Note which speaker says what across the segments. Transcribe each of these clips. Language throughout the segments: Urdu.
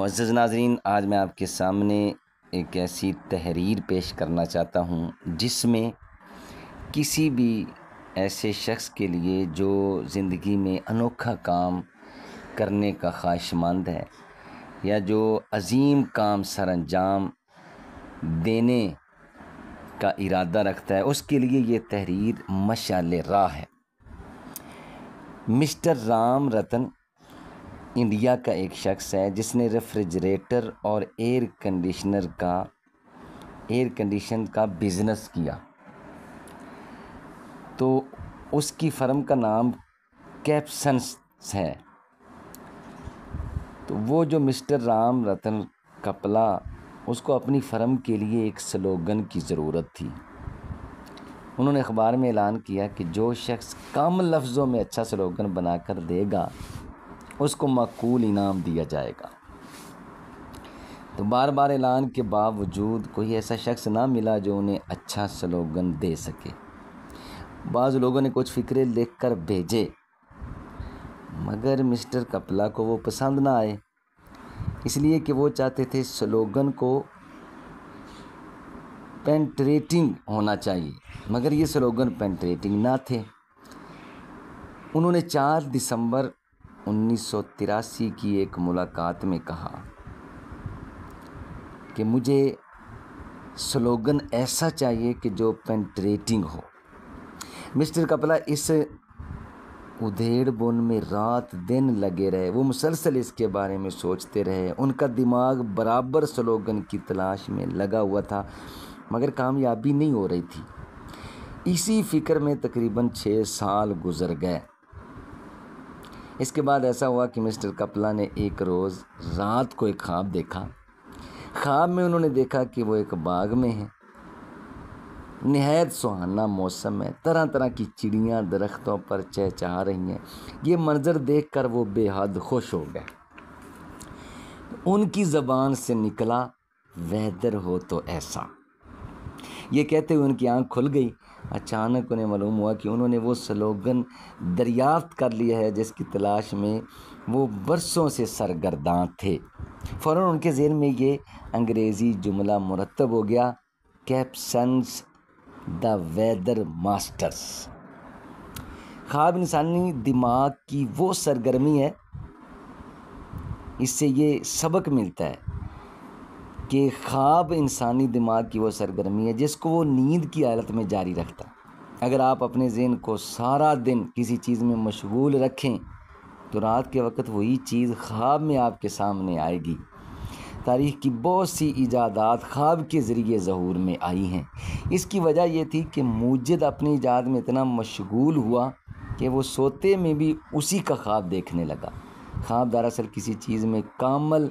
Speaker 1: معزز ناظرین، آج میں آپ کے سامنے ایک ایسی تحریر پیش کرنا چاہتا ہوں جس میں کسی بھی ایسے شخص کے لیے جو زندگی میں انوکھا کام کرنے کا خواہش مند ہے یا جو عظیم کام سر انجام دینے کا ارادہ رکھتا ہے، اس کے لیے یہ تحریر مشعل راہ ہے۔ مسٹر رام رتن انڈیا کا ایک شخص ہے جس نے ریفریجریٹر اور ایئر کنڈیشن کا بزنس کیا۔ تو اس کی فرم کا نام کیپسنس ہے۔ تو وہ جو مسٹر رام رتن کپلا، اس کو اپنی فرم کے لیے ایک سلوگن کی ضرورت تھی۔ انہوں نے اخبار میں اعلان کیا کہ جو شخص کم لفظوں میں اچھا سلوگن بنا کر دے گا اس کو معقول انعام دیا جائے گا۔ تو بار بار اعلان کے باوجود کوئی ایسا شخص نہ ملا جو انہیں اچھا سلوگن دے سکے۔ بعض لوگوں نے کچھ فکرے لکھ کر بھیجے مگر مسٹر کپلا کو وہ پسند نہ آئے، اس لیے کہ وہ چاہتے تھے سلوگن کو پینٹریٹنگ ہونا چاہیے، مگر یہ سلوگن پینٹریٹنگ نہ تھے۔ انہوں نے 4 دسمبر 1983 کی ایک ملاقات میں کہا کہ مجھے سلوگن ایسا چاہیے کہ جو پینٹریٹنگ ہو۔ مسٹر کپلا اس ادھیڑ بن میں رات دن لگے رہے، وہ مسلسل اس کے بارے میں سوچتے رہے۔ ان کا دماغ برابر سلوگن کی تلاش میں لگا ہوا تھا مگر کامیابی نہیں ہو رہی تھی۔ اسی فکر میں تقریباً 6 سال گزر گئے۔ اس کے بعد ایسا ہوا کہ مسٹر کپلا نے ایک روز رات کو ایک خواب دیکھا۔ خواب میں انہوں نے دیکھا کہ وہ ایک باغ میں ہیں، نہایت سہانا موسم ہے، طرح طرح کی چڑیاں درختوں پر چہچہا رہی ہیں۔ یہ منظر دیکھ کر وہ بے حد خوش ہو گئے۔ ان کی زبان سے نکلا، ویدر ہو تو ایسا۔ یہ کہتے ہوئے ان کی آنکھ کھل گئی۔ اچانک انہیں معلوم ہوا کہ انہوں نے وہ سلوگن دریافت کر لیا ہے جس کی تلاش میں وہ برسوں سے سرگرداں تھے۔ فوراً ان کے ذہن میں یہ انگریزی جملہ مرتب ہو گیا، کیپسنس دا ویدر ماسٹرز۔ خواب انسانی دماغ کی وہ سرگرمی ہے، اس سے یہ سبق ملتا ہے کہ خواب انسانی دماغ کی وہ سرگرمی ہے جس کو وہ نیند کی حالت میں جاری رکھتا ہے۔ اگر آپ اپنے ذہن کو سارا دن کسی چیز میں مشغول رکھیں تو رات کے وقت وہی چیز خواب میں آپ کے سامنے آئے گی۔ تاریخ کی بہت سی ایجادات خواب کے ذریعے ظہور میں آئی ہیں۔ اس کی وجہ یہ تھی کہ موجد اپنی ایجاد میں اتنا مشغول ہوا کہ وہ سوتے میں بھی اسی کا خواب دیکھنے لگا۔ خواب دراصل کسی چیز میں کامل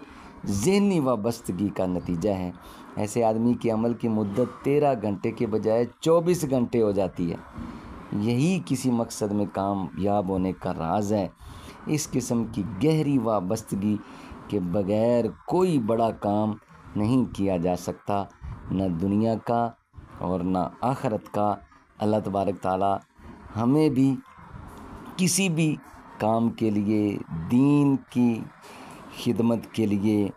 Speaker 1: ذہنی وابستگی کا نتیجہ ہے۔ ایسے آدمی کی عمل کی مدت 13 گھنٹے کے بجائے 24 گھنٹے ہو جاتی ہے۔ یہی کسی مقصد میں کامیاب ہونے کا راز ہے۔ اس قسم کی گہری وابستگی کے بغیر کوئی بڑا کام نہیں کیا جا سکتا، نہ دنیا کا اور نہ آخرت کا۔ اللہ تبارک تعالی ہمیں بھی کسی بھی کام کے لیے، دین کی خدمت کے لیے،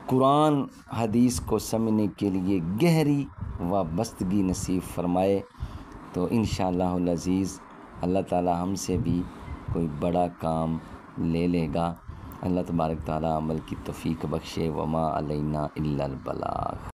Speaker 1: قرآن حدیث کو سمجھنے کے لیے گہری وابستگی نصیب فرمائے۔ تو انشاءاللہ العزیز اللہ تعالی ہم سے بھی کوئی بڑا کام لے لے گا۔ اللہ تبارک تعالی عمل کی توفیق بخشے۔ وما علینا الا البلاغ۔